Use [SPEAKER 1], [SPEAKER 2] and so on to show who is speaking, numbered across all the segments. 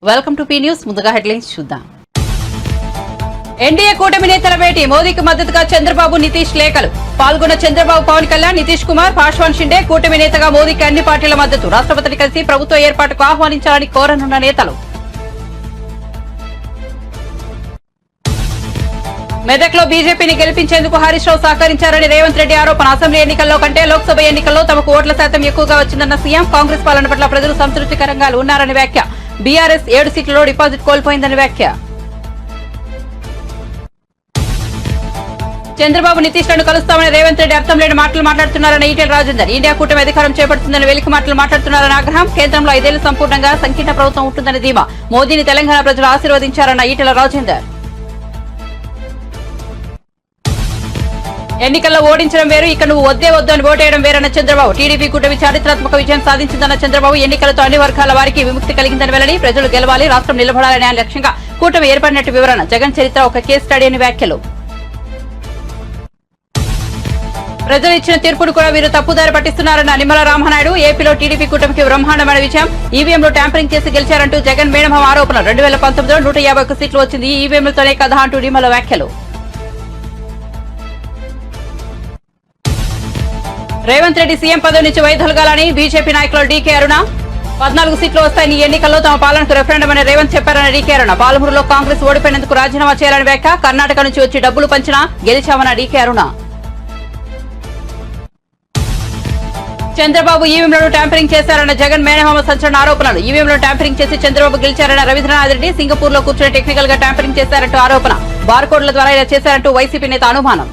[SPEAKER 1] Welcome to P news. ముందుగా headlines చూద్దాం. NDA కూటమి నేతల భేటీ. మోదీకి మద్దతుగా చంద్రబాబు, నితీష్ లేఖలు. పాల్గొన్న చంద్రబాబు, పవన్ కళ్యాణ్, నితీష్ కుమార్, పాశ్వాన్ షిండే. కూటమి నేతగా మోదీకి అన్ని పార్టీల మద్దతు. రాష్ట్రపతిని కలిసి ప్రభుత్వ ఏర్పాటుకు ఆహ్వానించాలని కోరనున్న నేతలు. మెదక్లో బీజేపీని గెలిపించేందుకు హరీష్ రావు సహకరించారని రేవంత్ రెడ్డి ఆరోపణ. అసెంబ్లీ ఎన్నికల్లో కంటే లోక్సభ ఎన్నికల్లో తమకు ఓట్ల శాతం ఎక్కువగా వచ్చిందన్న సీఎం. కాంగ్రెస్ పాలన పట్ల ప్రజలు సంతృప్తికరంగా ఉన్నారని వ్యాఖ్య. బీఆర్ఎస్ 7 సీట్లలో డిపాజిట్ కోల్పోయిందని వ్యాఖ్య. చంద్రబాబు, నితీష్ లను కలుస్తామని రేవంత్ రెడ్డి అర్థం లేని మాటలు మాట్లాడుతున్నారని ఈటెల రాజేందర్. ఇండియా కూటమి అధికారం చేపడుతుందని వెలికి మాటలు మాట్లాడుతున్నారని ఆగ్రహం. కేంద్రంలో 5 ఏళ్లు సంపూర్ణంగా సంకీర్ణ ప్రభుత్వం ఉంటుందని ధీమా. మోదీని తెలంగాణ ప్రజలు ఆశీర్వదించారన్న ఈటెల రాజేందర్. ఎన్నికల్లో ఓడించడం వేరు, ఇక నువ్వు వద్దే వద్దు అని ఓటేయడం వేరన్న చంద్రబాబు. టీడీపీ కూటమి చారిత్రాత్మక విజయం సాధించిందన్న చంద్రబాబు. ఎన్నికలతో అన్ని వర్గాల వారికి విముక్తి కలిగిందని వెల్లడి. ప్రజలు గెలవాలి, రాష్ట్రం నిలబడాలనే లక్ష్యంగా కూటమి ఏర్పడినట్టు వివరణ. జగన్ చరిత్ర ఒక కేస్ స్టడీ అని వ్యాఖ్యలు. ప్రజలు ఇచ్చిన తీర్పును కూడా వీరు తప్పుదారి పట్టిస్తున్నారన్న నిమ్మల రామనాయుడు. ఏపీలో టీడీపీ కూటమికి బ్రహ్మాండమైన విజయం. ఈవీఎంలో ట్యాంపరింగ్ చేసి గెలిచారంటూ జగన్ మేనమామ ఆరోపణ. 2019లో 151 సీట్లు వచ్చింది. ఈవీఎంలతోనే కదా అంటూ నిమ్మల వ్యాఖ్యలు. రేవంత్ రెడ్డి సీఎం పదవి నుంచి వైదొలగాలని బీజేపీ నాయకులు డీకే అరుణ. 14 సీట్లు వస్తాయని ఈ ఎన్నికల్లో తమ పాలనకు రెఫరెండం అని రేవంత్ చెప్పారని డీకే అరుణ. పాలమూరులో కాంగ్రెస్ ఓడిపోయినందుకు రాజీనామా చేయాలని వ్యాఖ్య. కర్ణాటక నుంచి వచ్చి డబ్బులు పంచినా గెలిచామన్న డీకే అరుణ. చంద్రబాబు ఈవీఎంలను ట్యాంపరింగ్ చేశారన్న జగన్ మేనమామ సంచలన ఆరోపణలు. ఈవీఎంలను ట్యాంపరింగ్ చేసి చంద్రబాబు గెలిచారన్న రవీంద్రనాథ్ రెడ్డి. సింగపూర్ లో కూర్చుని టెక్నికల్ గా ట్యాంపరింగ్ చేశారంటూ ఆరోపణ. బార్కోడ్ల ద్వారా ఇలా చేశారంటూ వైసీపీ నేత అనుమానం.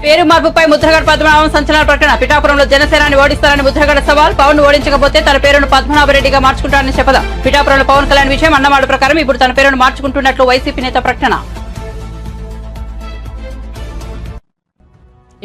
[SPEAKER 1] పేరు మార్పుపై ముద్రగడ పద్మనాభం సంచలన ప్రకటన. పిఠాపురంలో జనసేనాన్ని ఓడిస్తారని ముద్రగడ సవాల్. పవన్ ను ఓడించకపోతే తన పేరును పద్మనాభరెడ్డిగా మార్చుకుంటారని శపథం. పిఠాపురంలో పవన్ కళ్యాణ్ విజయం అన్నమాట ప్రకారం ఇప్పుడు తన పేరును మార్చుకుంటున్నట్లు వైసీపీ నేత ప్రకటన.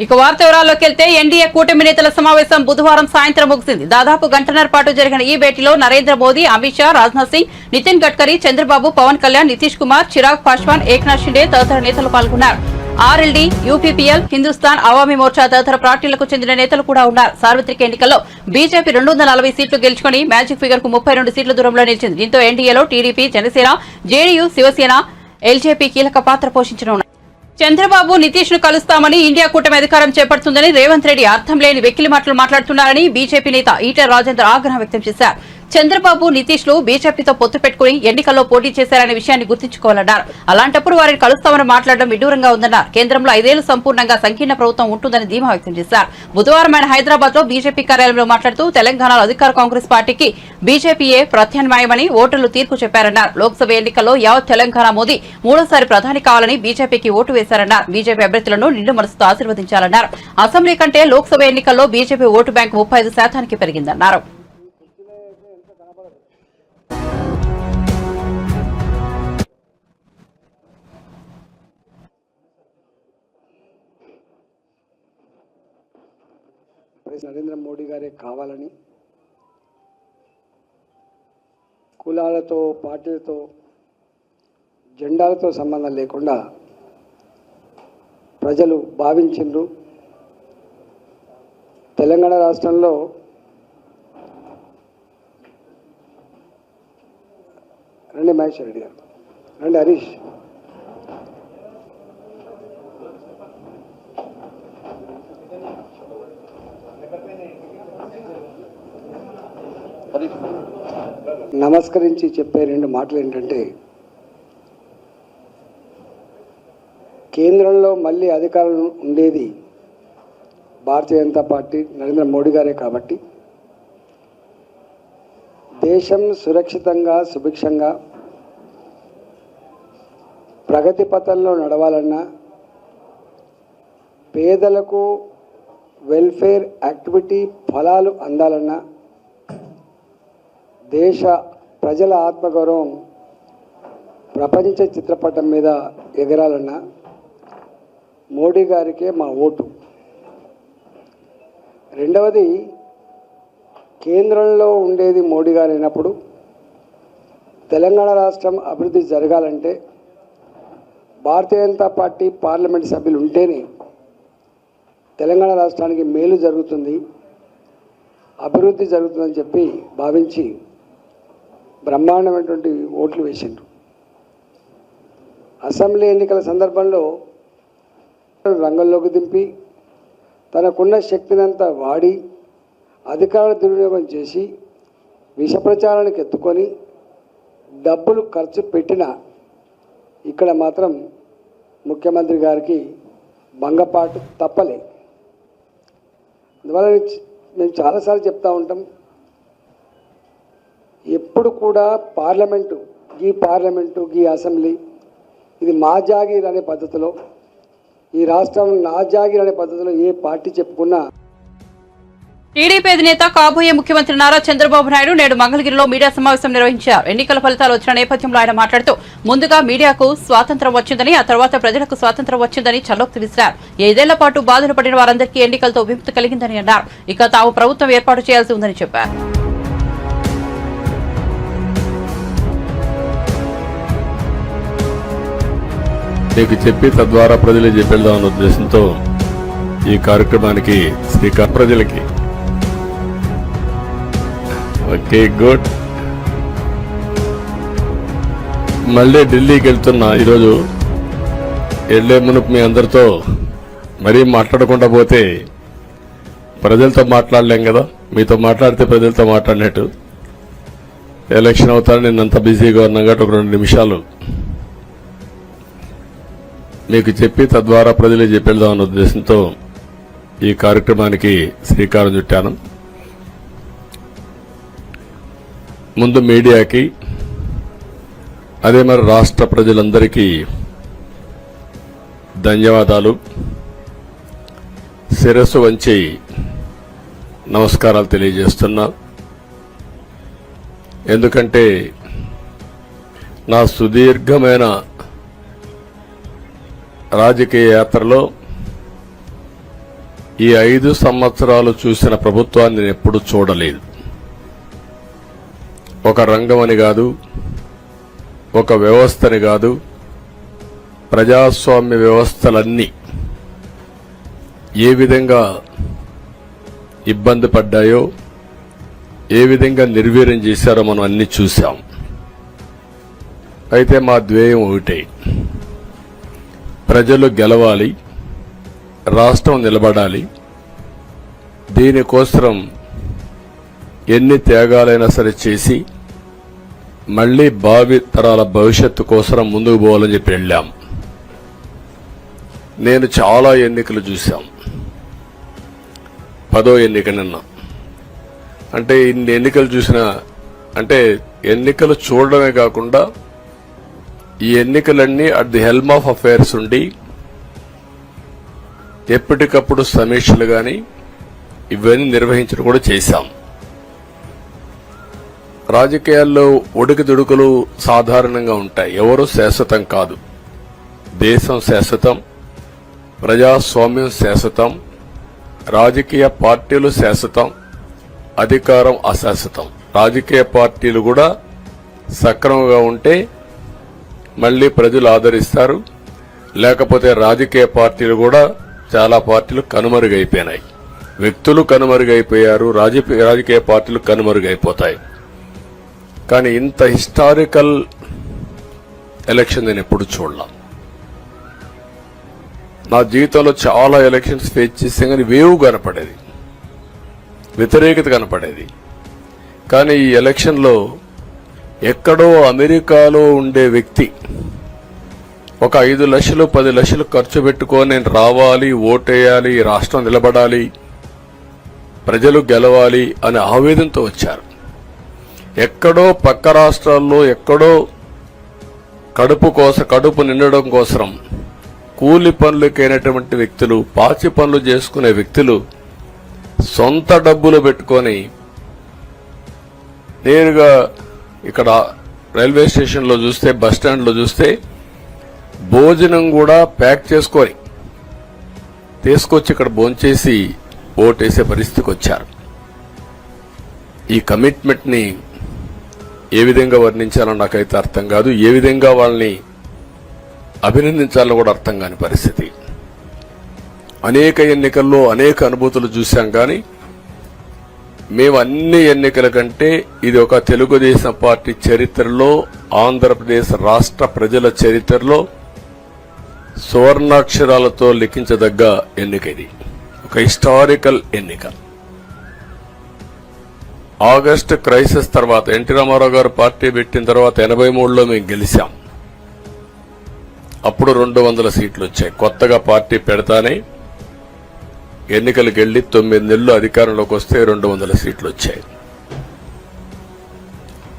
[SPEAKER 1] ఇక వార్త వివరాల్లోకి వెళ్తే ఎన్డీఏ కూటమి నేతల సమావేశం బుధవారం సాయంత్రం ముగిసింది. దాదాపు గంటన్నర పాటు జరిగిన ఈ భేటీలో నరేంద్ర మోదీ, అమిత్ షా, రాజ్నాథ్ సింగ్, నితిన్ గడ్కరీ, చంద్రబాబు, పవన్ కళ్యాణ్, నితీష్ కుమార్, చిరాగ్ పాశ్వాన్, ఏక్నాథ్ షిండే తదితర నేతలు పాల్గొన్నారు. ఆర్ఎల్డీ, యూపీపీఎల్, హిందుస్థాన్ అవామీ మోర్చా తదితర పార్టీలకు చెందిన నేతలు కూడా ఉన్నారు. సార్వత్రిక ఎన్నికల్లో బీజేపీ 240 సీట్లు గెలుచుకుని మ్యాజిక్ ఫిగర్ కు 32 సీట్ల దూరంలో నిలిచింది. దీంతో ఎన్డీఏలో టీడీపీ, జనసేన, జేడీయూ, శివసేన, ఎల్జేపీ కీలక పాత్ర పోషించనున్నారు. చంద్రబాబు, నితీష్ ను కలుస్తామని ఇండియా కూటమి అధికారం చేపడుతుందని రేవంత్ రెడ్డి అర్థం లేని వెకిలి మాటలు మాట్లాడుతున్నారని బీజేపీ నేత ఈటెల రాజేందర్ ఆగ్రహం వ్యక్తం చేశారు. చంద్రబాబు, నితీష్ లు బీజేపీతో పొత్తు పెట్టుకుని ఎన్నికల్లో పోటీ చేశారనే విషయాన్ని గుర్తుంచుకోవాలన్నారు. అలాంటప్పుడు వారిని కలుస్తామని మాట్లాడడం విడ్డూరంగా ఉందన్నారు. కేంద్రంలో 5 ఏళ్లు సంపూర్ణంగా సంకీర్ణ ప్రభుత్వం ఉంటుందని ధీమా వ్యక్తం చేశారు. బుధవారం ఆయన హైదరాబాద్ లో బీజేపీ కార్యాలయంలో మాట్లాడుతూ తెలంగాణలో అధికార కాంగ్రెస్ పార్టీకి బీజేపీయే ప్రత్యామ్నాయమని ఓటర్లు తీర్పు చెప్పారన్నారు. లోక్సభ ఎన్నికల్లో యావత్ తెలంగాణ మోదీ 3వ ప్రధాని కావాలని బీజేపీకి ఓటు వేశారన్నారు. బీజేపీ అభ్యర్థులను నిండు మనసుతో ఆశీర్వదించాలన్నారు. అసెంబ్లీ కంటే లోక్సభ ఎన్నికల్లో బీజేపీ ఓటు బ్యాంకు 35% పెరిగిందన్నారు.
[SPEAKER 2] నరేంద్ర మోడీ గారే కావాలని కులాలతో, పార్టీలతో, జెండాలతో సంబంధం లేకుండా ప్రజలు భావించిండ్రు. తెలంగాణ రాష్ట్రంలో రండి మహేశ్వర్ రెడ్డి గారు, రండి హరీష్, నమస్కరించి చెప్పే 2 మాటలు ఏంటంటే, కేంద్రంలో మళ్ళీ అధికారం ఉండేది భారతీయ జనతా పార్టీ, నరేంద్ర మోడీ గారే కాబట్టి దేశం సురక్షితంగా, సుభిక్షంగా ప్రగతి పథంలో నడవాలన్నా, పేదలకు వెల్ఫేర్ యాక్టివిటీ ఫలాలు అందాలన్నా, దేశ ప్రజల ఆత్మగౌరవం ప్రపంచ చిత్రపటం మీద ఎగరాలన్నా మోడీ గారికే మా ఓటు. రెండవది, కేంద్రంలో ఉండేది మోడీ గారు అయినప్పుడు తెలంగాణ రాష్ట్రం అభివృద్ధి జరగాలంటే భారతీయ జనతా పార్టీ పార్లమెంట్ సభ్యులు ఉంటేనే తెలంగాణ రాష్ట్రానికి మేలు జరుగుతుంది. అభివృద్ధి జరుగుతుందని చెప్పి భావించి బ్రహ్మాండమైనటువంటి ఓట్లు వేసిండ్రు. అసెంబ్లీ ఎన్నికల సందర్భంలో రంగంలోకి దింపి తనకున్న శక్తినంతా వాడి అధికార దుర్వినియోగం చేసి విష ప్రచారానికి ఎత్తుకొని డబ్బులు ఖర్చు పెట్టిన ఇక్కడ మాత్రం ముఖ్యమంత్రి గారికి భంగపాటు తప్పలే. అందువల్ల మేము చాలాసార్లు చెప్తూ ఉంటాం, ఎప్పుడు కూడా పార్లమెంటు ఈ అసెంబ్లీ ఇది మా జాగీర్ అనే పద్ధతిలో, ఈ రాష్ట్రం నా జాగీర్ అనే పద్ధతిలో ఏ పార్టీ చెప్పుకున్నా.
[SPEAKER 1] టీడీపీ అధినేత కాబోయే ముఖ్యమంత్రి నారా చంద్రబాబు నాయుడు నేడు మంగళగిరిలో మీడియా సమావేశం నిర్వహించారు. ఎన్నికల ఫలితాలు వచ్చిన నేపథ్యంలో ఆయన మాట్లాడుతూ ముందుగా మీడియాకు స్వాతంత్ర్యం వచ్చిందని, ఆ తర్వాత ప్రజలకు స్వాతంత్ర్యం వచ్చిందని చల్లోక్తి విసిరారు. 5 ఏళ్ల పాటు బాధలు పడిన వారందరికీ ఎన్నికలతో విముక్తి కలిగిందని అన్నారు. ఇక తాము ప్రభుత్వం ఏర్పాటు చేయాల్సి ఉందని చెప్పారు.
[SPEAKER 3] మీకు చెప్పి తద్వారా ప్రజలు చెప్పేద్దామన్న ఉద్దేశంతో ఈ కార్యక్రమానికి శ్రీకాకుళం ప్రజలకి ఓకే గుడ్. మళ్ళీ ఢిల్లీకి వెళ్తున్నా. ఈరోజు వెళ్లే మునుపు మీ అందరితో మరీ మాట్లాడకుండా పోతే ప్రజలతో మాట్లాడలేం కదా. మీతో మాట్లాడితే ప్రజలతో మాట్లాడినట్టు. ఎలక్షన్ అవుతాను నిన్నంత బిజీగా ఉన్నా కాబట్టి ఒక 2 నిమిషాలు మీకు చెప్పి తద్వారా ప్రజలు చెప్పేద్దామన్న ఉద్దేశంతో ఈ కార్యక్రమానికి శ్రీకారం చుట్టాను. ముందు మీడియాకి, అదే మరి రాష్ట్ర ప్రజలందరికీ ధన్యవాదాలు. శిరస్సు వంచి నమస్కారాలు తెలియజేస్తున్నా. ఎందుకంటే నా సుదీర్ఘమైన రాజకీయ యాత్రలో ఈ 5 సంవత్సరాలు చూసిన ప్రభుత్వాన్ని నేను ఎప్పుడూ చూడలేదు. ఒక రంగం అని కాదు, ఒక వ్యవస్థని కాదు, ప్రజాస్వామ్య వ్యవస్థలన్నీ ఏ విధంగా ఇబ్బంది పడ్డాయో, ఏ విధంగా నిర్వీర్యం చేశారో మనం అన్ని చూశాం. అయితే మా ధ్యేయం ఒకటే, ప్రజలు గెలవాలి, రాష్ట్రం నిలబడాలి. దీనికోసం ఎన్ని త్యాగాలైనా సరే చేసి మళ్లీ భావి తరాల భవిష్యత్తు కోసం ముందుకు పోవాలని చెప్పి వెళ్ళాం. నేను చాలా ఎన్నికలు చూశాం. 10వ ఎన్నిక నిన్న. అంటే ఇన్ని ఎన్నికలు చూసినా, అంటే ఎన్నికలు చూడడమే కాకుండా ఈ ఎన్నికలన్నీ at the helm of affairs ఉండి ఎప్పటికప్పుడు సమీక్షలు గాని ఇవన్నీ నిర్వహించడం కూడా చేశాం. రాజకీయాల్లో ఒడికిదుడుకులు సాధారణంగా ఉంటాయి. ఎవరు శాశ్వతం కాదు. దేశం శాశ్వతం, ప్రజాస్వామ్యం శాశ్వతం, రాజకీయ పార్టీలు శాశ్వతం, అధికారం అశాశ్వతం. రాజకీయ పార్టీలు కూడా సక్రమంగా ఉంటే మళ్లీ ప్రజలు ఆదరిస్తారు. లేకపోతే రాజకీయ పార్టీలు కూడా చాలా పార్టీలు కనుమరుగైపోయినాయి. వ్యక్తులు కనుమరుగైపోయారు, రాజకీయ పార్టీలు కనుమరుగైపోతాయి. కానీ ఇంత హిస్టారికల్ ఎలక్షన్ నేను ఎప్పుడు చూడలా. నా జీవితంలో చాలా ఎలక్షన్స్ ఫేస్ చేస్తే కానీ వేవ్ కనపడేది, వ్యతిరేకత కనపడేది. కానీ ఈ ఎలక్షన్లో ఎక్కడో అమెరికాలో ఉండే వ్యక్తి ఒక 5 లక్షలు 10 లక్షలు ఖర్చు పెట్టుకొని నేను రావాలి, ఓటేయాలి, రాష్ట్రం నిలబడాలి, ప్రజలు గెలవాలి అనే ఆవేదనతో వచ్చారు. ఎక్కడో పక్క రాష్ట్రాల్లో ఎక్కడో కడుపు నిండడం కోసం కూలి పనులకైనటువంటి వ్యక్తులు, పాచి పనులు చేసుకునే వ్యక్తులు సొంత డబ్బులు పెట్టుకొని నేరుగా ఇక్కడ రైల్వే స్టేషన్లో చూస్తే, బస్టాండ్లో చూస్తే భోజనం కూడా ప్యాక్ చేసుకొని తీసుకొచ్చి ఇక్కడ భోంచేసి ఓటేసే పరిస్థితికి వచ్చారు. ఈ కమిట్మెంట్ ని ఏ విధంగా వర్ణించాలో నాకైతే అర్థం కాదు. ఏ విధంగా వాళ్ళని అభినందించాలో కూడా అర్థం కాని పరిస్థితి. అనేక ఎన్నికల్లో అనేక అనుభూతులు చూశాం. కానీ మేము అన్ని ఎన్నికల కంటే ఇది ఒక తెలుగుదేశం పార్టీ చరిత్రలో, ఆంధ్రప్రదేశ్ రాష్ట్ర ప్రజల చరిత్రలో సువర్ణాక్షరాలతో లిఖించదగ్గ ఎన్నిక. ఇది ఒక హిస్టారికల్ ఎన్నిక. ఆగస్టు క్రైసిస్ తర్వాత ఎన్టీ రామారావు గారు పార్టీ పెట్టిన తర్వాత 83లో మేము గెలిచాం. అప్పుడు 200 సీట్లు వచ్చాయి. కొత్తగా పార్టీ పెడతానే ఎన్నికలకు వెళ్లి 9 నెలలు అధికారంలోకి వస్తే 200 సీట్లు వచ్చాయి.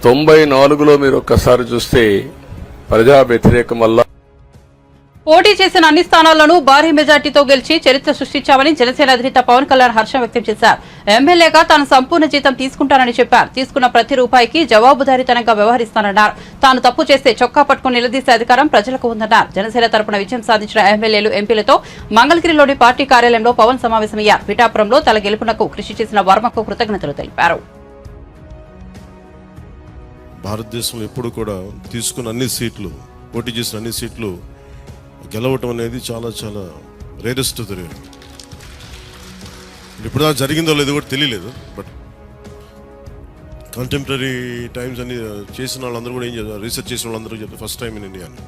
[SPEAKER 3] 94లో మీరు ఒక్కసారి చూస్తే ప్రజా వ్యతిరేకం వల్ల
[SPEAKER 1] పోటీ చేసిన అన్ని స్థానాల్లోనూ భారీ మెజార్టీతో గెలిచి చరిత్ర సృష్టించామని జనసేన అధినేత పవన్ కళ్యాణ్ హర్షం వ్యక్తం చేశారు. ఎమ్మెల్యేగా తాను సంపూర్ణ జీతం తీసుకుంటానని చెప్పారు. తీసుకున్న ప్రతి రూపాయికి జవాబుదారీతనంగా వ్యవహరిస్తానన్నారు. తాను తప్పు చేస్తే చొక్కా పట్టుకుని నిలదీసే అధికారం ప్రజలకు ఉందన్నారు. జనసేన తరపున విజయం సాధించిన ఎమ్మెల్యేలు, ఎంపీలతో మంగళగిరిలోని పార్టీ కార్యాలయంలో పవన్ సమావేశమయ్యారు. పిఠాపురంలో తల గెలుపునకు కృషి చేసిన వర్మకు కృతజ్ఞతలు తెలిపారు.
[SPEAKER 4] భారతదేశంలో ఎప్పుడు కూడా తీసుకున్న అన్ని సీట్లు, పోటీ చేసిన అన్ని సీట్లు గెలవటం అనేది చాలా చాలా రేరెస్ట్ జరిగింది. ఇప్పుడు దాకా జరిగిందో లేదో కూడా తెలియలేదు. బట్ కంటెంపరీ టైమ్స్ అన్ని చేసిన వాళ్ళందరూ కూడా ఏం చేస్తారు, రీసెర్చ్ చేసిన వాళ్ళందరూ చెప్తారు ఫస్ట్ టైం ఇన్ ఇండియా అని.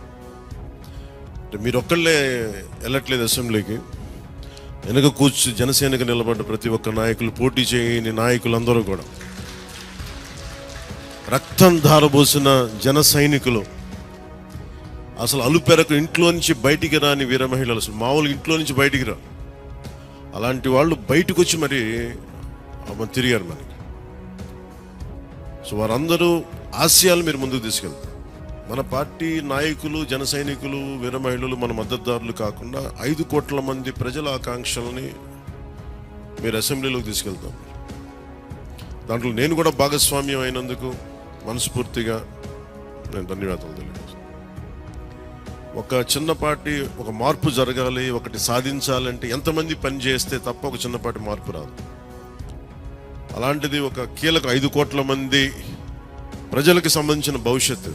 [SPEAKER 4] అంటే మీరు ఒక్కళ్ళే వెళ్ళట్లేదు అసెంబ్లీకి. వెనక కూర్చు జనసేనకు నిలబడ్డ ప్రతి ఒక్క నాయకులు, పోటీ చేయని నాయకులందరూ కూడా, రక్తం ధారబోసిన జన సైనికులు, అసలు అలుపెరకు ఇంట్లో నుంచి బయటికి రాని వీర మహిళలు, అసలు మామూలుగా ఇంట్లో నుంచి బయటికి రా, అలాంటి వాళ్ళు బయటకు వచ్చి మరి తిరిగారు మనకి. సో వారందరూ ఆశయాలు మీరు ముందుకు తీసుకెళ్తారు. మన పార్టీ నాయకులు, జన సైనికులు, వీర మహిళలు, మన మద్దతుదారులు కాకుండా 5 కోట్ల మంది ప్రజల ఆకాంక్షలని మీరు అసెంబ్లీలోకి తీసుకెళ్తాం. దాంట్లో నేను కూడా భాగస్వామ్యం అయినందుకు మనస్ఫూర్తిగా నేను ధన్యవాదాలు తెలియజేస్తాను. ఒక చిన్న పార్టీ, ఒక మార్పు జరగాలి, ఒకటి సాధించాలంటే ఎంతమంది పని చేస్తే తప్ప ఒక చిన్నపాటి మార్పు రాదు. అలాంటిది ఒక కీలక 5 కోట్ల మంది ప్రజలకు సంబంధించిన భవిష్యత్తు.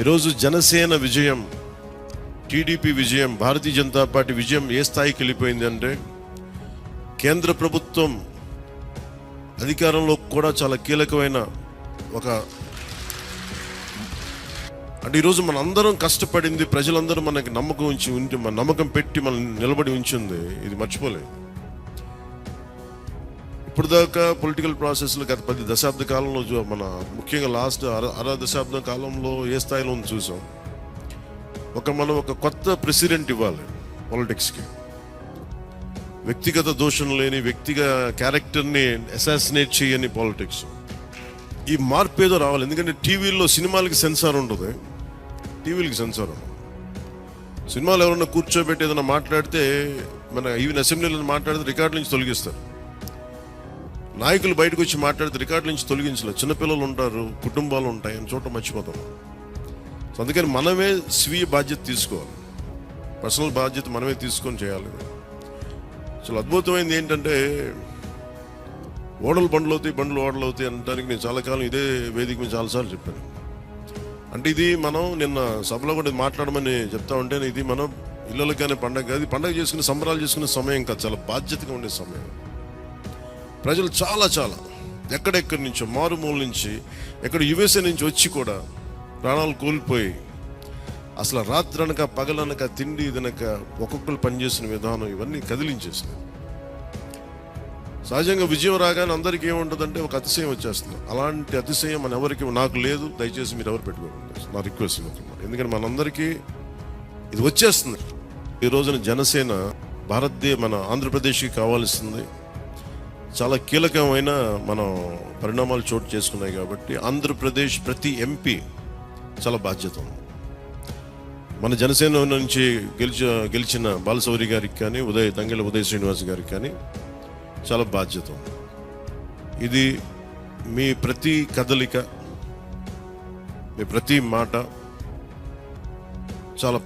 [SPEAKER 4] ఈరోజు జనసేన విజయం, టీడీపీ విజయం, భారతీయ జనతా పార్టీ విజయం ఏ స్థాయికి వెళ్ళిపోయింది అంటే, కేంద్ర ప్రభుత్వం అధికారంలో కూడా చాలా కీలకమైన ఒక, అంటే ఈరోజు మన అందరం కష్టపడింది, ప్రజలందరూ మనకి నమ్మకం ఉంచి మన నమ్మకం పెట్టి మనం నిలబడి ఉంచింది, ఇది మర్చిపోలేదు. ఇప్పుడు దాకా పొలిటికల్ ప్రాసెస్లో గత 10 దశాబ్ద కాలంలో మన ముఖ్యంగా లాస్ట్ అర దశాబ్ద కాలంలో ఏ స్థాయిలో ఉంది చూసాం. మనం ఒక కొత్త ప్రెసిడెంట్ ఇవ్వాలి పాలిటిక్స్కి. వ్యక్తిగత దోషం లేని, వ్యక్తిగత క్యారెక్టర్ని అసాసినేట్ చేయని పాలిటిక్స్. ఈ మార్పు ఏదో రావాలి. ఎందుకంటే టీవీల్లో సినిమాలకి సెన్సార్ ఉంటుంది, టీవీలకి సెన్సార్ ఉండదు. సినిమాలు ఎవరన్నా కూర్చోబెట్టి ఏదైనా మాట్లాడితే, మన ఈవెన్ అసెంబ్లీలో మాట్లాడితే రికార్డు నుంచి తొలగిస్తారు. నాయకులు బయటకు వచ్చి మాట్లాడితే రికార్డు నుంచి తొలగించలేదు. చిన్నపిల్లలు ఉంటారు, కుటుంబాలు ఉంటాయి, అని చోట మర్చిపోతాం. సో అందుకని మనమే స్వీయ బాధ్యత తీసుకోవాలి, పర్సనల్ బాధ్యత మనమే తీసుకొని చేయాలి. చాలా అద్భుతమైనది ఏంటంటే, ఓడలు బండ్లు అవుతాయి, బండ్లు ఓడలు అవుతాయి అనడానికి నేను చాలా కాలం ఇదే వేదిక మీద చాలాసార్లు చెప్పాను. అంటే ఇది మనం నిన్న సభలో కూడా మాట్లాడమని చెప్తా ఉంటే, ఇది మనం ఇళ్ళలకైనా పండగ కాదు, పండగ చేసుకునే, సంబరాలు చేసుకునే సమయం కాదు, చాలా బాధ్యతగా ఉండే సమయం. ప్రజలు చాలా చాలా ఎక్కడెక్కడి నుంచో, మారుమూల నుంచి, ఎక్కడ యుఎస్ఏ నుంచి వచ్చి కూడా ప్రాణాలు కోల్పోయి, అసలు రాత్రనక పగలనక తిండి తినక ఒక్కొక్కరు పనిచేసిన విధానం ఇవన్నీ కదిలించేసినాయి. సహజంగా విజయం రాగానే అందరికీ ఏముంటుందంటే ఒక అతిశయం వచ్చేస్తుంది. అలాంటి అతిశయం మన ఎవరికి, నాకు లేదు, దయచేసి మీరు ఎవరు పెట్టుకోండి, నా రిక్వెస్ట్. ఎందుకంటే మనందరికీ ఇది వచ్చేస్తుంది. ఈ రోజున జనసేన మన ఆంధ్రప్రదేశ్కి కావాల్సింది చాలా కీలకమైన మనం పరిణామాలు చోటు చేసుకున్నాయి. కాబట్టి ఆంధ్రప్రదేశ్ ప్రతి ఎంపీ చాలా బాధ్యత ఉంది. మన జనసేన నుంచి గెలిచిన బాలశౌరి గారికి కానీ, తంగెళ్ళ ఉదయ్ శ్రీనివాస్ గారికి కానీ చాలా బాధ్యత ఉంది. ఇది మీ ప్రతి కదలిక, మీ ప్రతి మాట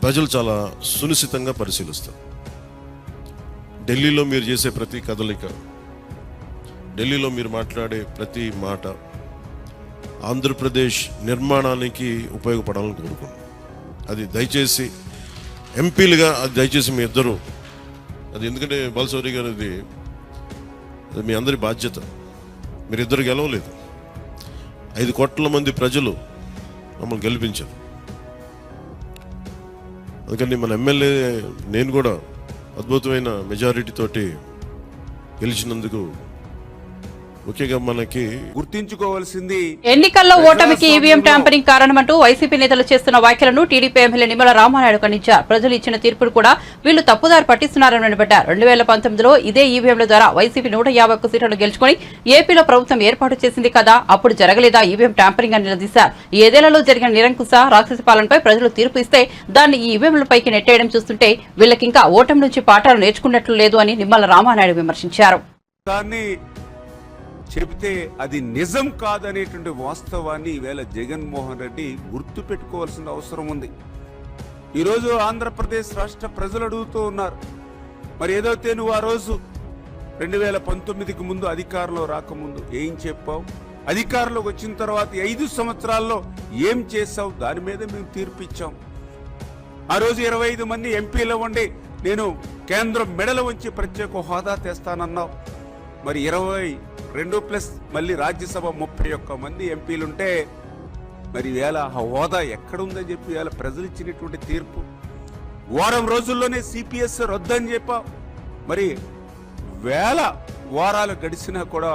[SPEAKER 4] ప్రజలు చాలా సునిశ్చితంగా పరిశీలిస్తారు. ఢిల్లీలో మీరు చేసే ప్రతి కదలిక, ఢిల్లీలో మీరు మాట్లాడే ప్రతి మాట ఆంధ్రప్రదేశ్ నిర్మాణానికి ఉపయోగపడాలని కోరుకుంటున్నాను. అది దయచేసి ఎంపీలుగా అది దయచేసి మీ ఇద్దరు, అది ఎందుకంటే బాలశౌరి గారు, అది మీ అందరి బాధ్యత. మీరిద్దరు గెలవలేదు. 5 కోట్ల మంది ప్రజలు మమ్మల్ని గెలిపించారు. అందుకని మన ఎమ్మెల్యే నేను కూడా అద్భుతమైన మెజారిటీ తోటి గెలిచినందుకు ముఖ్యంగా మనకి
[SPEAKER 5] గుర్తించుకోవాల్సింది
[SPEAKER 1] ఎన్నికల్లో ఓటమికి ఈవీఎం ట్యాంపరింగ్ కారణమంటూ వైసీపీ నేతలు చేస్తున్న వ్యాఖ్యలను టీడీపీ ఎమ్మెల్యే నిమ్మల రామానాయుడు ఖండించారు. ప్రజలు ఇచ్చిన తీర్పును కూడా వీళ్లు తప్పుదారి పట్టిస్తున్నారని నిలబెట్టారు. 2019లో ఇదే ఈవీఎంల ద్వారా వైసీపీ 151 సీట్లను గెలుచుకుని ఏపీలో ప్రభుత్వం ఏర్పాటు చేసింది కదా, అప్పుడు జరగలేదా ఈవీఎం ట్యాంపరింగ్ అని నిలదీశారు. ఈ ఏదేళ్లలో జరిగిన నిరంకుశ రాక్షస పాలనపై ప్రజలు తీర్పు ఇస్తే దాన్ని ఈ ఈవీఎంలపైకి నెట్టేయడం చూస్తుంటే వీళ్లకింకా ఓటమి నుంచి పాఠాలు నేర్చుకున్నట్లు లేదు అని నిమ్మల రామానాయుడు విమర్శించారు.
[SPEAKER 5] చెబితే అది నిజం కాదనేటువంటి వాస్తవాన్ని ఈవేళ జగన్మోహన్ రెడ్డి గుర్తు పెట్టుకోవాల్సిన అవసరం ఉంది. ఈరోజు ఆంధ్రప్రదేశ్ రాష్ట్ర ప్రజలు అడుగుతూ ఉన్నారు, మరి ఏదైతే నువ్వు ఆ రోజు 2019కి ముందు అధికారంలో రాకముందు ఏం చెప్పావు, అధికారంలోకి వచ్చిన తర్వాత 5 సంవత్సరాల్లో ఏం చేశావు, దాని మీద మేము తీర్పు ఇచ్చాం. ఆ రోజు 25 మంది ఎంపీలు ఉండి నేను కేంద్రం మెడలు వంచి ప్రత్యేక హోదా తెస్తానన్నావు. మరి 22+ మళ్ళీ రాజ్యసభ 31 మంది ఎంపీలుంటే మరి వేళ ఆ హోదా ఎక్కడుందని చెప్పి వేళ ప్రజలు ఇచ్చినటువంటి తీర్పు. వారం రోజుల్లోనే సిపిఎస్ రద్దని చెప్పావు. మరి వేల వారాలు గడిచినా కూడా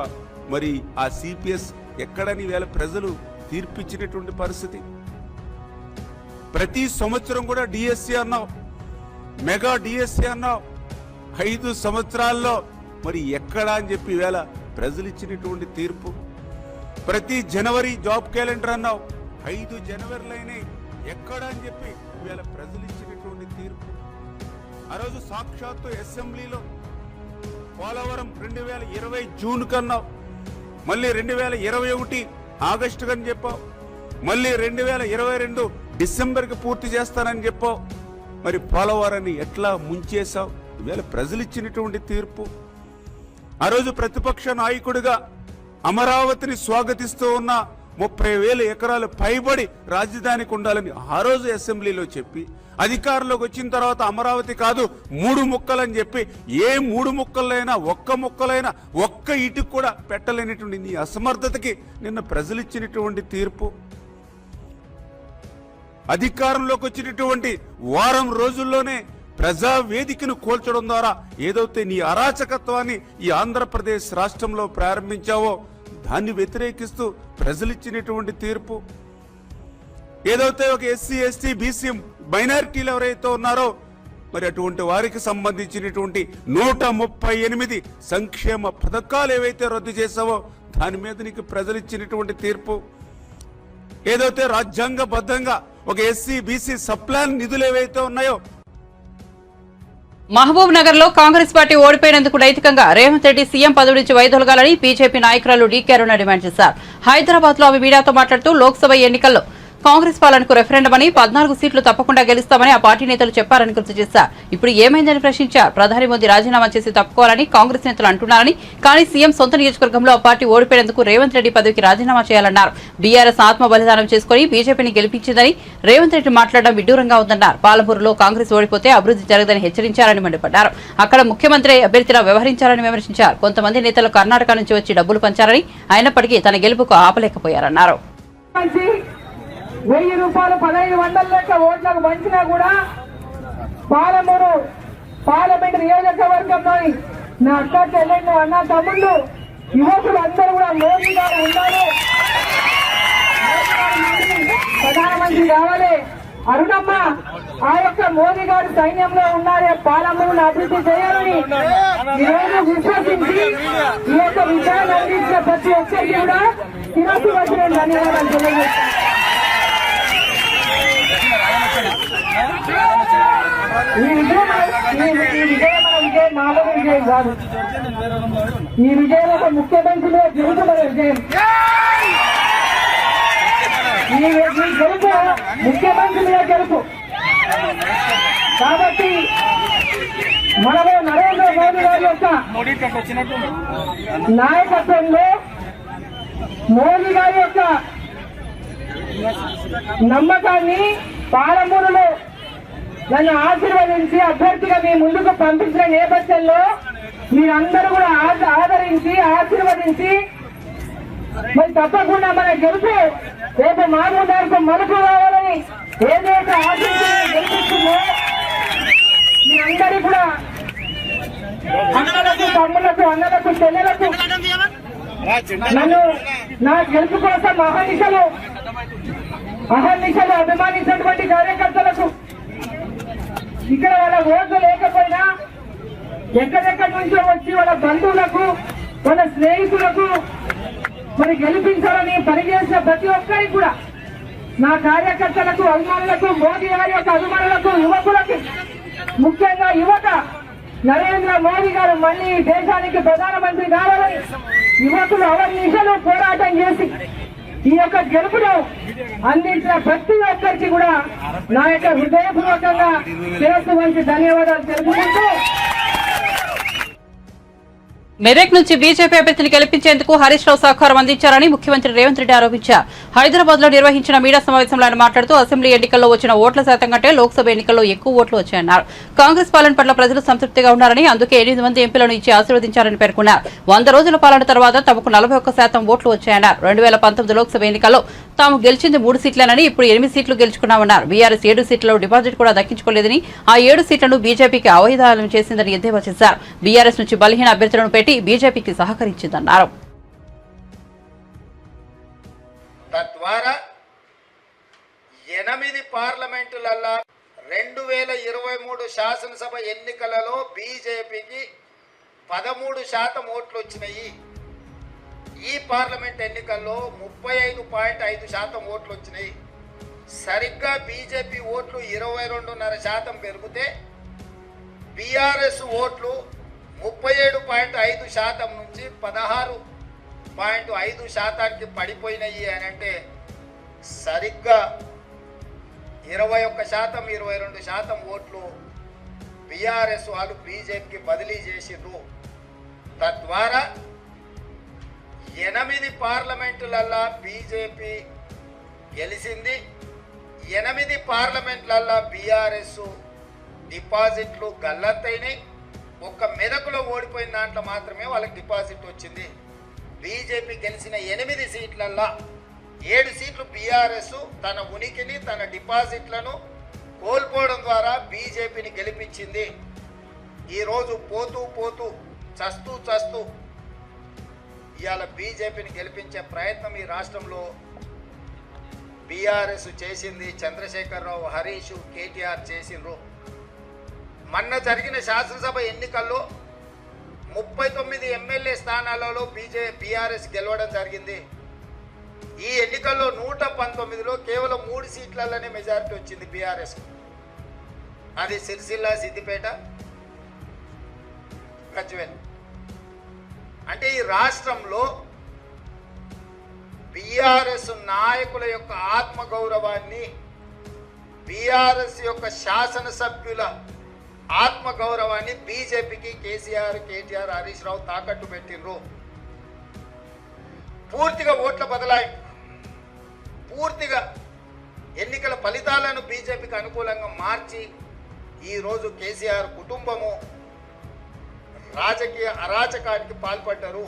[SPEAKER 5] మరి ఆ సిపిఎస్ ఎక్కడని వేళ ప్రజలు తీర్పిచ్చినటువంటి పరిస్థితి. ప్రతి సంవత్సరం కూడా డిఎస్సి అన్నావు, మెగా డిఎస్సి అన్నావు. 5 సంవత్సరాల్లో మరి ఎక్కడా అని చెప్పి వేళ ప్రజలు ఇచ్చినటువంటి తీర్పు. ప్రతి జనవరి జాబ్ క్యాలెండర్ అన్నావు, 5 జనవరిలైనా ఎక్కడా అని చెప్పి వేళ ప్రజలు ఇచ్చినటువంటి తీర్పు. ఆ రోజు సాక్షాత్తు అసెంబ్లీలో పోలవరం 2020 జూన్ కన్నావు, మళ్ళీ 2021 ఆగస్టు కని చెప్పావు, మళ్ళీ 2022 డిసెంబర్కి పూర్తి చేస్తానని చెప్పావు. మరి పోలవరాన్ని ఎట్లా ముంచేశావు, ఇవాళ ప్రజలు ఇచ్చినటువంటి తీర్పు. ఆ రోజు ప్రతిపక్ష నాయకుడిగా అమరావతిని స్వాగతిస్తూ ఉన్న 30,000 ఎకరాలు పైబడి రాజధానికి ఉండాలని ఆ రోజు అసెంబ్లీలో చెప్పి అధికారంలోకి వచ్చిన తర్వాత అమరావతి కాదు 3 ముక్కలని చెప్పి ఏ 3 ముక్కలైనా ఒక్క ఇటుకు కూడా పెట్టలేనటువంటి నీ అసమర్థతకి నిన్న ప్రజలు ఇచ్చినటువంటి తీర్పు. అధికారంలోకి వచ్చినటువంటి వారం రోజుల్లోనే ప్రజావేదికను కోల్చడం ద్వారా ఏదైతే నీ అరాచకత్వాన్ని ఈ ఆంధ్రప్రదేశ్ రాష్ట్రంలో ప్రారంభించావో దాన్ని వ్యతిరేకిస్తూ ప్రజలిచ్చినటువంటి తీర్పు. ఏదైతే ఒక ఎస్సీ ఎస్టీ బీసీ మైనారిటీలు ఎవరైతే ఉన్నారో మరి అటువంటి వారికి సంబంధించినటువంటి 138 సంక్షేమ పథకాలు ఏవైతే రద్దు చేశావో దాని మీద నీకు ప్రజలు ఇచ్చినటువంటి తీర్పు. ఏదైతే రాజ్యాంగబద్ధంగా ఒక ఎస్సీ బీసీ సప్లాన్ నిధులు ఏవైతే ఉన్నాయో
[SPEAKER 1] మహబూబ్ నగర్ లో కాంగ్రెస్ పార్టీ ఓడిపోయినందుకు నైతికంగా రేవంత్ రెడ్డి సీఎం పదవి నుంచి వైదొలగాలని బీజేపీ నాయకురాలు డీకే అరుణ డిమాండ్ చేశారు. హైదరాబాద్ లో ఆమె మీడియాతో మాట్లాడుతూ లోక్సభ ఎన్నికల్లో కాంగ్రెస్ పాలనకు రెఫరెండం అని 14 సీట్లు తప్పకుండా గెలుస్తామని ఆ పార్టీ నేతలు చెప్పారని గుర్తు చేశారు. ఇప్పుడు ఏమైందని ప్రశ్నించారు. ప్రధాని మోదీ రాజీనామా చేసి తప్పుకోవాలని కాంగ్రెస్ నేతలు అంటున్నారని, కానీ సీఎం సొంత నియోజకవర్గంలో ఆ పార్టీ ఓడిపోయినందుకు రేవంత్ రెడ్డి పదవికి రాజీనామా చేయాలన్నారు. బీఆర్ఎస్ ఆత్మ బలిదానం చేసుకుని బీజేపీని గెలిపించిందని రేవంత్ రెడ్డి మాట్లాడడం విడ్డూరంగా ఉందన్నారు. పాలమూరులో కాంగ్రెస్ ఓడిపోతే అభివృద్ధి జరగదని హెచ్చరించారని మండిపడ్డారు. అక్కడ ముఖ్యమంత్రి అభ్యర్థిలా వ్యవహరించారని విమర్శించారు. కొంతమంది నేతలు కర్ణాటక నుంచి వచ్చి డబ్బులు పంచారని, అయినప్పటికీ తన గెలుపుకు ఆపలేకపోయారన్నారు.
[SPEAKER 6] 1000 రూపాయలు 1500 లెక్క ఓట్లకు పంచినా కూడా పాలమూరు పార్లమెంట్ నియోజకవర్గంలోని నా అక్క చెల్లెళ్ళు అన్న తమ్ముళ్ళు యువకులు అందరూ కూడా మోదీ గారు ఉన్నారు, ప్రధానమంత్రి కావాలి, అరుణమ్మ ఆ యొక్క మోదీ గారు సైన్యంలో ఉన్నారే పాలమూరును అభివృద్ధి చేయాలని ఈరోజు విశ్వసించి ఈ యొక్క విజయాన్ని అందించిన ప్రతి ఒక్కరికి కూడా శిరస్సు వచ్చి నేను ధన్యవాదాలు తెలియజేస్తాను. ఈ విజయం మన విజయం మామూలు విజయం కాదు. ఈ విజయం ఒక ముఖ్యమంత్రి మీద గెలుచుకున్న విజయం. ఈ గెలుపు ముఖ్యమంత్రి మీద గెలుపు. కాబట్టి మనము నరేంద్ర మోదీ గారి యొక్క నాయకత్వంలో మోదీ గారి యొక్క నమ్మకాన్ని పాలమూరులో నన్ను ఆశీర్వదించి అభ్యర్థిగా మీ ముందుకు పంపించిన నేపథ్యంలో మీరందరూ కూడా ఆదరించి ఆశీర్వదించి తప్పకుండా మన గెలుపు రేపు మామూలు మలుపు రావాలని ఏదైతే ఆశించి గెలిపిస్తుందో మీ అందరి కూడా అన్నలకు తమ్ములకు అన్నలకు చెల్లెలకు నన్ను నా గెలుపు కోసం అహర్నిశలు అభిమానించినటువంటి కార్యకర్తలకు ఇక్కడ వాళ్ళ ఓట్లు లేకపోయినా ఎక్కడెక్కడి నుంచో వచ్చి వాళ్ళ బంధువులకు వాళ్ళ స్నేహితులకు మరి గెలిపించాలని పనిచేసిన ప్రతి ఒక్కరికి కూడా నా కార్యకర్తలకు అభిమానులకు మోదీ గారి యొక్క అభిమానులకు యువకులకు ముఖ్యంగా యువత నరేంద్ర మోదీ గారు మళ్ళీ దేశానికి ప్రధానమంత్రి కావాలని యువకులు అవర్నిశలు పోరాటం చేసి ఈ యొక్క గెలుపును అందించిన ప్రతి ఒక్కరికి కూడా నా యొక్క హృదయపూర్వకంగా శిరస్సు వంచి ధన్యవాదాలు తెలుపుకుంటూ
[SPEAKER 1] మెదక్ నుంచి బీజేపీ అభ్యర్థిని గెలిపించేందుకు హరీష్ రావు సహకారం అందించారని ముఖ్యమంత్రి రేవంత్ రెడ్డి ఆరోపించారు. హైదరాబాద్ లో నిర్వహించిన మీడియా సమావేశంలో ఆయన మాట్లాడుతూ అసెంబ్లీ ఎన్నికల్లో వచ్చిన ఓట్ల శాతం కంటే లోక్సభ ఎన్నికల్లో ఎక్కువ ఓట్లు వచ్చాయన్నారు. కాంగ్రెస్ పాలన పట్ల ప్రజలు సంతృప్తిగా ఉన్నారని అందుకే 8 మంది ఎంపీలను ఇచ్చి ఆశీర్వదించారని పేర్కొన్నారు. 100 రోజుల పాలన తర్వాత తమకు 41% ఓట్లు వచ్చాయన్నారు. 2019 లోక్సభ ఎన్నికల్లో తాము గెలిచింది 3 సీట్లేనని ఇప్పుడు 8 సీట్లు గెలుచుకున్నామన్నారు. బీఆర్ఎస్ 7 సీట్లలో డిపాజిట్ కూడా దక్కించుకోలేదని ఆ 7 సీట్లను బీజేపీకి అవైధానం చేసిందని ఎద్దేవా చేశారు. బీఆర్ఎస్ నుంచి బలహీన అభ్యర్థులను పెట్టి బీజేపీకి సహకరించిందన్నారు.
[SPEAKER 7] తద్వారా 8 పార్లమెంటులలో 2023 శాసనసభ ఎన్నికలలో బీజేపీకి 13% ఓట్లు వచ్చినాయి. ఈ పార్లమెంట్ ఎన్నికల్లో 35.5% ఓట్లు వచ్చినాయి. సరిగ్గా బీజేపీ ఓట్లు 22.5% పెరిగితే బీఆర్ఎస్ ఓట్లు 37.5% నుంచి 16.5%కి పడిపోయినాయి అని అంటే సరిగ్గా 21% 22% ఓట్లు బీఆర్ఎస్ వాళ్ళు బీజేపీకి బదిలీ చేసిండ్రు. తద్వారా 8 పార్లమెంటులల్లా బీజేపీ గెలిచింది. 8 పార్లమెంట్లల్లా బీఆర్ఎస్ డిపాజిట్లు గల్లంతైనాయి. ఒక్క మెదకులో ఓడిపోయిన దాంట్లో మాత్రమే వాళ్ళకి డిపాజిట్ వచ్చింది. బీజేపీ గెలిచిన 8 సీట్లల్లా 7 సీట్లు బీఆర్ఎస్ తన ఉనికిని తన డిపాజిట్లను కోల్పోవడం ద్వారా బీజేపీని గెలిపించింది. ఈరోజు పోతూ పోతూ చస్తూ ఇవాళ బీజేపీని గెలిపించే ప్రయత్నం ఈ రాష్ట్రంలో బీఆర్ఎస్ చేసింది. చంద్రశేఖరరావు, హరీష్, కేటీఆర్ చేసిండ్రు. మొన్న జరిగిన శాసనసభ ఎన్నికల్లో 39 ఎమ్మెల్యే స్థానాలలో బీఆర్ఎస్ గెలవడం జరిగింది. ఈ ఎన్నికల్లో 119లో కేవలం 3 సీట్లలోనే మెజారిటీ వచ్చింది బీఆర్ఎస్. అది సిరిసిల్ల, సిద్దిపేట, గజ్వేల్. అంటే ఈ రాష్ట్రంలో బీఆర్ఎస్ నాయకుల యొక్క ఆత్మగౌరవాన్ని, బీఆర్ఎస్ యొక్క శాసనసభ్యుల ఆత్మగౌరవాన్ని బీజేపీకి కేసీఆర్, కేటీఆర్, హరీష్ రావు తాకట్టు పెట్టిండ్రు. పూర్తిగా ఓట్ల బదలాయింపు, పూర్తిగా ఎన్నికల ఫలితాలను బీజేపీకి అనుకూలంగా మార్చి ఈరోజు కేసీఆర్ కుటుంబము రాజకీయ అరాచకానికి పాల్పడ్డారు.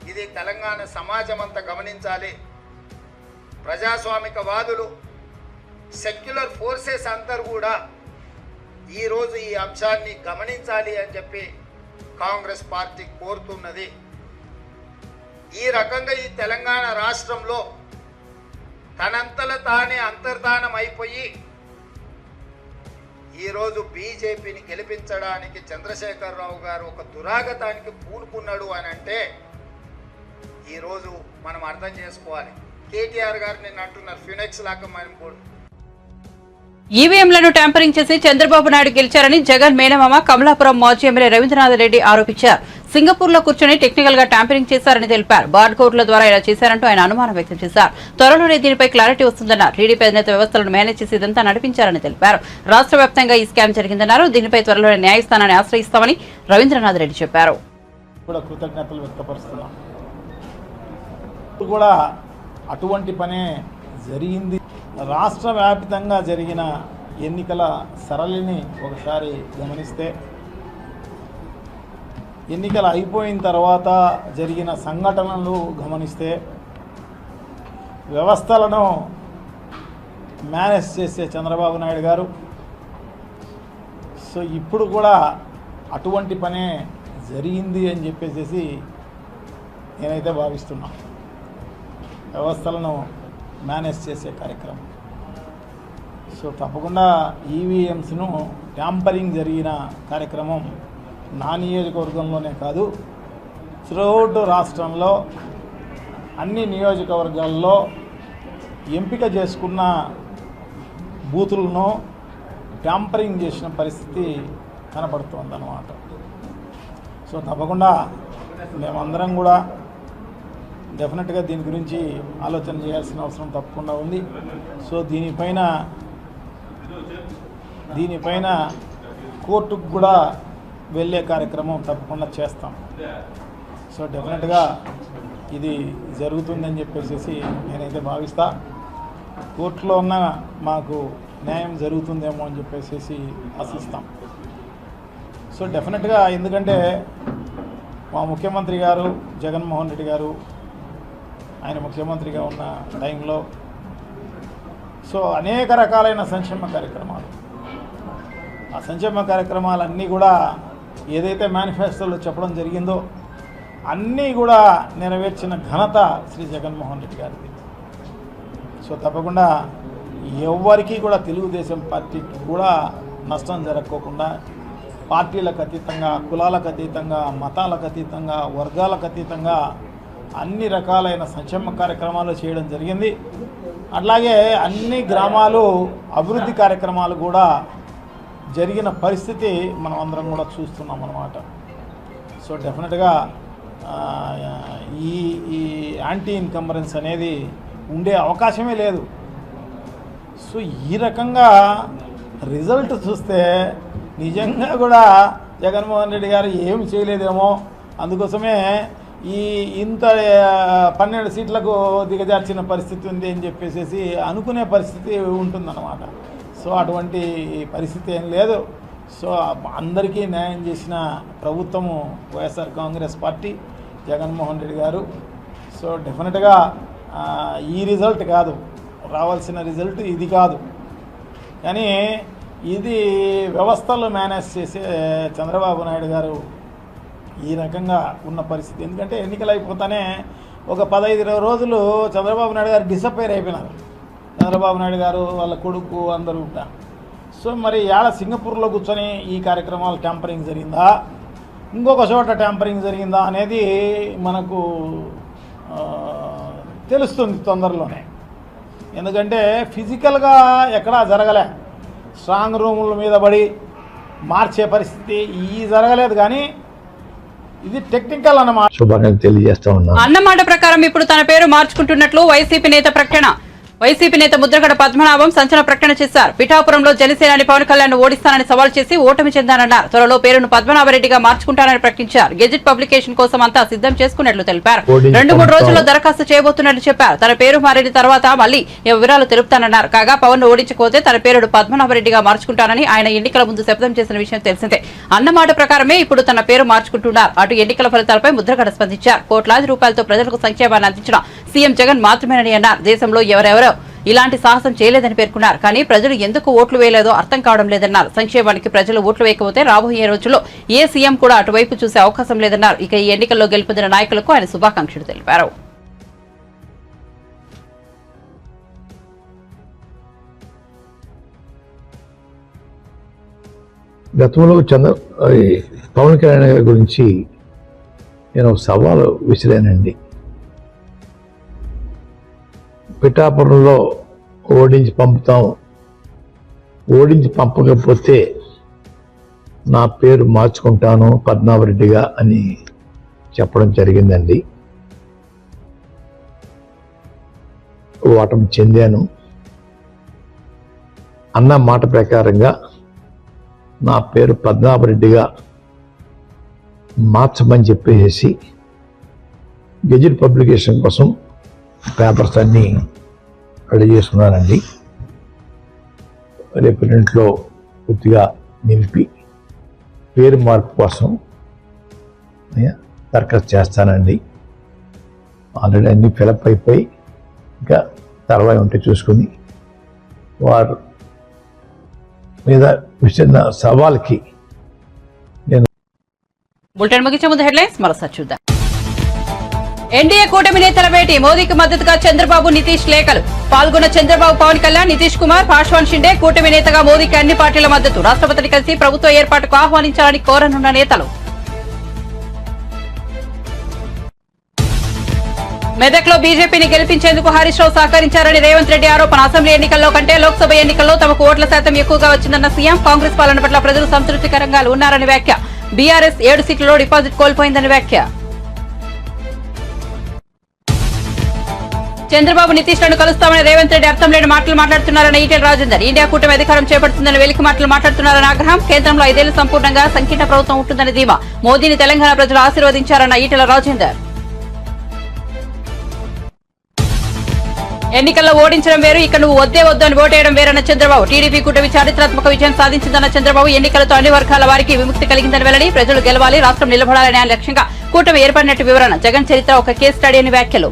[SPEAKER 7] ఇది తెలంగాణ సమాజం అంతా గమనించాలి. ప్రజాస్వామికవాదులు, సెక్యులర్ ఫోర్సెస్ అందరూ కూడా ఈరోజు ఈ అంశాన్ని గమనించాలి అని చెప్పి కాంగ్రెస్ పార్టీ కోరుతున్నది. ఈ రకంగా ఈ తెలంగాణ రాష్ట్రంలో తనంతల తానే అంతర్ధానం అయిపోయి ఈరోజు బీజేపీని గెలిపించడానికి చంద్రశేఖరరావు గారు ఒక దురాగతానికి పూనుకున్నాడు అని అంటే ఈరోజు మనం అర్థం చేసుకోవాలి. కేటీఆర్ గారు నిన్న అంటున్నారు ఫినిక్స్ లాగా మనం కూడా
[SPEAKER 1] ఈవీఎంలను ట్యాంపరింగ్ చేసి చంద్రబాబు నాయుడు గెలిచారని జగన్ మేనమామ కమలాపురం మాజీ ఎమ్మెల్యే రవీంద్రనాథ్ రెడ్డి ఆరోపించారు. సింగపూర్ లో కూర్చొని టెక్నికల్ గా ట్యాంపరింగ్ చేశారని తెలిపారు. బార్ కోడ్ల ద్వారా ఇలా చేశారంటూ ఆయన అనుమానం వ్యక్తం చేశారు. త్వరలోనే దీనిపై క్లారిటీ వస్తుందన్నారు. టీడీపీ అధినేత వ్యవస్థలను మేనేజ్ చేసి ఇదంతా నడిపించారని తెలిపారు. రాష్ట్ర వ్యాప్తంగా ఈ స్కామ్ జరిగిందన్నారు. దీనిపై త్వరలోనే న్యాయస్థానాన్ని ఆశ్రయిస్తామని రవీంద్రనాథ్ రెడ్డి చెప్పారు.
[SPEAKER 8] కృతజ్ఞతలు వ్యక్తపరుస్తున్నాం. కూడా అటువంటి పనే జరిగింది. రాష్ట్ర వ్యాప్తంగా జరిగిన ఎన్నికల సరళిని ఒకసారి గమనిస్తే ఎన్నికలు అయిపోయిన తర్వాత జరిగిన సంఘటనలు గమనిస్తే వ్యవస్థలను మేనేజ్ చేసే చంద్రబాబు నాయుడు గారు సో ఇప్పుడు కూడా అటువంటి పనే జరిగింది అని చెప్పేసి నేనైతే భావిస్తున్నా. వ్యవస్థలను మేనేజ్ చేసే కార్యక్రమం. సో తప్పకుండా ఈవీఎంస్ను ట్యాంపరింగ్ జరిగిన కార్యక్రమం నా నియోజకవర్గంలోనే కాదు, త్రూఅవుట్ రాష్ట్రంలో అన్ని నియోజకవర్గాల్లో ఎంపిక చేసుకున్న బూతులను ట్యాంపరింగ్ చేసిన పరిస్థితి కనపడుతోందన్నమాట. సో తప్పకుండా మేమందరం కూడా డెఫినెట్గా దీని గురించి ఆలోచన చేయాల్సిన అవసరం తప్పకుండా ఉంది. సో దీనిపైన కోర్టుకు కూడా వెళ్ళే కార్యక్రమం తప్పకుండా చేస్తాం. సో డెఫినెట్గా ఇది జరుగుతుందని చెప్పేసి నేనైతే భావిస్తా. కోర్టులో ఉన్న మాకు న్యాయం జరుగుతుందేమో అని చెప్పేసి ఆశిస్తాం. సో డెఫినెట్గా ఎందుకంటే మా ముఖ్యమంత్రి గారు జగన్మోహన్ రెడ్డి గారు ఆయన ముఖ్యమంత్రిగా ఉన్న టైంలో సో అనేక రకాలైన సంక్షేమ కార్యక్రమాలు, ఆ సంక్షేమ కార్యక్రమాలన్నీ కూడా ఏదైతే మేనిఫెస్టోలో చెప్పడం జరిగిందో అన్నీ కూడా నెరవేర్చిన ఘనత శ్రీ జగన్మోహన్ రెడ్డి గారిది. సో తప్పకుండా ఎవరికి కూడా తెలుగుదేశం పార్టీకి కూడా నష్టం జరగకోకుండా పార్టీలకు అతీతంగా, కులాలకు అతీతంగా, మతాలకు అతీతంగా, వర్గాలకు అతీతంగా అన్ని రకాలైన సంక్షేమ కార్యక్రమాలు చేయడం జరిగింది. అట్లాగే అన్ని గ్రామాలు అభివృద్ధి కార్యక్రమాలు కూడా జరిగిన పరిస్థితి మనం అందరం కూడా చూస్తున్నాం అన్నమాట. సో డెఫినెట్గా ఈ యాంటీ ఇన్కంబరెన్స్ అనేది ఉండే అవకాశమే లేదు. సో ఈ రకంగా రిజల్ట్ చూస్తే నిజంగా కూడా జగన్మోహన్ రెడ్డి గారు ఏమి చేయలేదేమో, అందుకోసమే ఇంత 12 సీట్లకు దిగజార్చిన పరిస్థితి ఉంది అని చెప్పేసి అనుకునే పరిస్థితి ఉంటుందన్నమాట. సో అటువంటి పరిస్థితి ఏం లేదు. సో అందరికీ న్యాయం చేసిన ప్రభుత్వము వైఎస్ఆర్ కాంగ్రెస్ పార్టీ, జగన్మోహన్ రెడ్డి గారు. సో డెఫినెట్గా ఈ రిజల్ట్ కాదు, రావాల్సిన రిజల్ట్ ఇది కాదు, కానీ ఇది వ్యవస్థలు మేనేజ్ చేసే చంద్రబాబు నాయుడు గారు ఈ రకంగా ఉన్న పరిస్థితి. ఎందుకంటే ఎన్నికలు అయిపోతానే ఒక 15-20 రోజులు చంద్రబాబు నాయుడు గారు డిసప్పైర్ అయిపోయినారు. చంద్రబాబు నాయుడు గారు వాళ్ళ కొడుకు అందరూ ఉంటారు. సో మరి సింగపూర్లో కూర్చొని ఈ కార్యక్రమాలు ట్యాంపరింగ్ జరిగిందా, ఇంకొక చోట ట్యాంపరింగ్ జరిగిందా అనేది మనకు తెలుస్తుంది తొందరలోనే. ఎందుకంటే ఫిజికల్గా ఎక్కడా జరగలే, స్ట్రాంగ్ రూముల మీద పడి మార్చే పరిస్థితి జరగలేదు, కానీ ఇది టెక్నికల్ అన్నమాట.
[SPEAKER 9] శుభాకాంక్షలు తెలియజేస్తా ఉన్నాను.
[SPEAKER 1] అన్నమాట ప్రకారం ఇప్పుడు తన పేరు మార్చుకుంటున్నట్లు వైసీపీ నేత ప్రకటన. వైసీపీ నేత ముద్రగడ పద్మనాభం సంచలన ప్రకటన చేశారు. పిఠాపురంలో జనసేనాని పవన్ కళ్యాణ్ ఓడిస్తానని సవాల్ చేసి ఓటమి చెందానన్నారు. త్వరలో పేరును పద్మనాభరెడ్డిగా మార్చుకుంటానని ప్రకటించారు. గెజిట్ పబ్లికేషన్ కోసం అంతా సిద్ధం చేసుకున్నట్లు తెలిపారు. 2-3 రోజుల్లో దరఖాస్తు చేయబోతున్నట్లు చెప్పారు. తన పేరు మారిన తర్వాత మళ్లీ వివరాలు తెలుపుతానన్నారు. కాగా పవన్ ఓడించకపోతే తన పేరును పద్మనాభరెడ్డిగా మార్చుకుంటానని ఆయన ఎన్నికల ముందు శపథం చేసిన విషయం తెలిసిందే. అన్నమాట ప్రకారమే ఇప్పుడు తన పేరు మార్చుకుంటున్నారు. అటు ఎన్నికల ఫలితాలపై ముద్రగడ స్పందించారు. కోట్లాది రూపాయలతో ప్రజలకు సంక్షేమాన్ని అందించిన సీఎం జగన్ మాత్రమేనని అన్నారు. దేశంలో ఎవరెవరో ఇలాంటి సాహసం చేయలేదని పేర్కొన్నారు. కానీ ప్రజలు ఎందుకు ఓట్లు వేయలేదో అర్థం కావడం లేదన్నారు. సంక్షేమానికి ప్రజలు ఓట్లు వేయకపోతే రాబోయే రోజుల్లో ఏ సీఎం కూడా అటువైపు చూసే అవకాశం లేదన్నారు. ఇక ఈ ఎన్నికల్లో గెలుపొందిన నాయకులకు ఆయన శుభాకాంక్షలు తెలిపారు.
[SPEAKER 9] గతంలో పవన్ కళ్యాణ్ గారి గురించి నేను సవాలు విసిరానండి. పిఠాపురంలో ఓడించి పంపుతాం, ఓడించి పంపకపోతే నా పేరు మార్చుకుంటాను పద్మనాభరెడ్డిగా అని చెప్పడం జరిగిందండి. ఓటమి చెందాను. అన్న మాట ప్రకారంగా నా పేరు పద్మనాభరెడ్డిగా మార్చమని చెప్పేసి గెజిట్ పబ్లికేషన్ కోసం పేపర్స్ అన్నీ రెడీ చేసుకున్నానండి. రేపు ఇంట్లో పూర్తిగా నింపి పేరు మార్పు కోసం దరఖాస్తు చేస్తానండి. ఆల్రెడీ అన్నీ ఫిలప్ అయిపోయి ఇంకా తర్వాయి ఉంటే చూసుకుని వారు మీద విసిరిన సవాల్కి
[SPEAKER 1] బులెటిన్ ముగించే ముందు హెడ్లైన్స్ మరోసారి చూద్దాం. ఎన్డీఏ కూటమి నేతల భేటీ, మోదీకి మద్దతుగా చంద్రబాబు నితీష్ లేఖలు. పాల్గొన్న చంద్రబాబు, పవన్ కళ్యాణ్, నితీష్ కుమార్, పాశ్వాన్ షిండే. కూటమి నేతగా మోదీకి అన్ని పార్టీల మద్దతు. రాష్ట్రపతిని కలిసి ప్రభుత్వ ఏర్పాటుకు ఆహ్వానించాలని కోరనున్న నేతలు. మెదక్లో బీజేపీని గెలిపించేందుకు హరీష్ రావు సహకరించారని రేవంత్ రెడ్డి ఆరోపణ. అసెంబ్లీ ఎన్నికల్లో కంటే లోక్సభ ఎన్నికల్లో తమకు ఓట్ల శాతం ఎక్కువగా వచ్చిందన్న సీఎం. కాంగ్రెస్ పాలన పట్ల ప్రజలు సంతృప్తికరంగా ఉన్నారని వ్యాఖ్య. బీఆర్ఎస్ 7 సీట్లలో డిపాజిట్ కోల్పోయిందని వ్యాఖ్య. చంద్రబాబు, నితీష్ లను కలుస్తామని రేవంత్ రెడ్డి అర్థం లేని మాటలు మాట్లాడుతున్నారన్న ఈటెల రాజేందర్. ఇండియా కూటమి అధికారం చేపడుతుందని వెలికి మాటలు మాట్లాడుతున్నారని ఆగ్రహం. కేంద్రంలో 5 ఏళ్లు సంపూర్ణంగా సంకీర్ణ ప్రభుత్వం ఉంటుందని ధీమా. మోదీని తెలంగాణ ప్రజలు ఆశీర్వదించారన్న ఈటెల రాజేందర్. ఎన్నికల్లో ఓడించడం వేరు, ఇక్కడ నువ్వు వద్దే వద్దు అని ఓటేయడం వేరన్న చంద్రబాబు. టీడీపీ కూటమి చారిత్రాత్మక విజయం సాధించిందన్న చంద్రబాబు. ఎన్నికలతో అన్ని వర్గాల వారికి విముక్తి కలిగిందని వెల్లడి. ప్రజలు గెలవాలి, రాష్ట్రం నిలబడాలనే లక్ష్యంగా కూటమి ఏర్పడినట్టు వివరణ. జగన్ చరిత్ర ఒక కేస్ స్టడీ అని వ్యాఖ్యలు.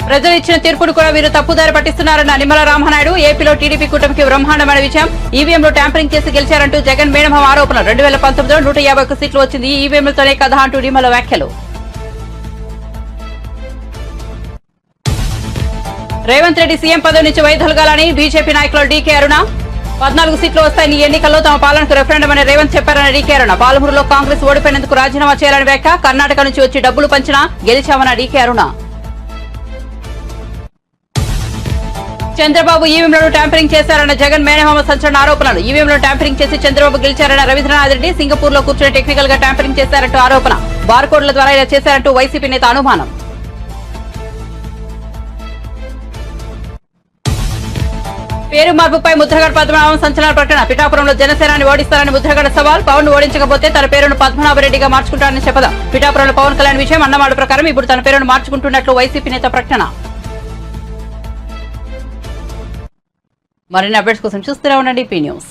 [SPEAKER 1] ప్రజలు ఇచ్చిన తీర్పును కూడా వీరు తప్పుదారి పట్టిస్తున్నారన్న నిమ్మల రామనాయుడు. ఏపీలో టీడీపీ కూటమికి బ్రహ్మాండమైన విజయం. ఈవీఎంలో ట్యాంపరింగ్ చేసి గెలిచారంటూ జగన్ మేనమామ ఆరోపణ. 2019లో 151 సీట్లు వచ్చింది. ఈ ఈవీఎంలతోనే కదా అంటూ నిమ్మల వ్యాఖ్యలు. రేవంత్ రెడ్డి సీఎం పదవి నుంచి వైదొలగాలని బీజేపీ నాయకులు డీకే అరుణ. 14 సీట్లు వస్తాయని ఈ ఎన్నికల్లో తమ పాలనకు రెఫరెండం అని రేవంత్ చెప్పారని డీకే అరుణ. పాలమూరులో కాంగ్రెస్ ఓడిపోయినందుకు రాజీనామా చేయాలని వ్యాఖ్య. కర్ణాటక నుంచి వచ్చి డబ్బులు పంచినా గెలిచామన్న డీకే అరుణ. చంద్రబాబు ఈవీఎంలను ట్యాంపరింగ్ చేశారన్న జగన్ మేనమామ సంచలన ఆరోపణలు. ఈవీఎంలను ట్యాంపరింగ్ చేసి చంద్రబాబు గెలిచారన్న రవీంద్రనాథ్ రెడ్డి. సింగపూర్ లో కూర్చొని టెక్నికల్ గా ట్యాంపరింగ్ చేశారంటూ ఆరోపణ. బార్కోడ్ల ద్వారా ఇలా చేశారంటూ వైసీపీ నేత అనుమానం. పేరు మార్పుపై ముద్రగడ పద్మనాభం సంచలన ప్రకటన. పిఠాపురంలో జనసేనాన్ని ఓడిస్తారని ముద్రగడ సవాల్. పవన్ ఓడించకపోతే తన పేరును పద్మనాభరెడ్డిగా మార్చుకుంటారని చెప్పదా. పిఠాపురంలో పవన్ కళ్యాణ్ విషయం అన్నమాట ప్రకారం ఇప్పుడు తన పేరును మార్చుకుంటున్నట్లు వైసీపీ నేత ప్రకటన. మరిన్ని అప్డేట్స్ కోసం చూస్తూనే ఉండండి పీ న్యూస్.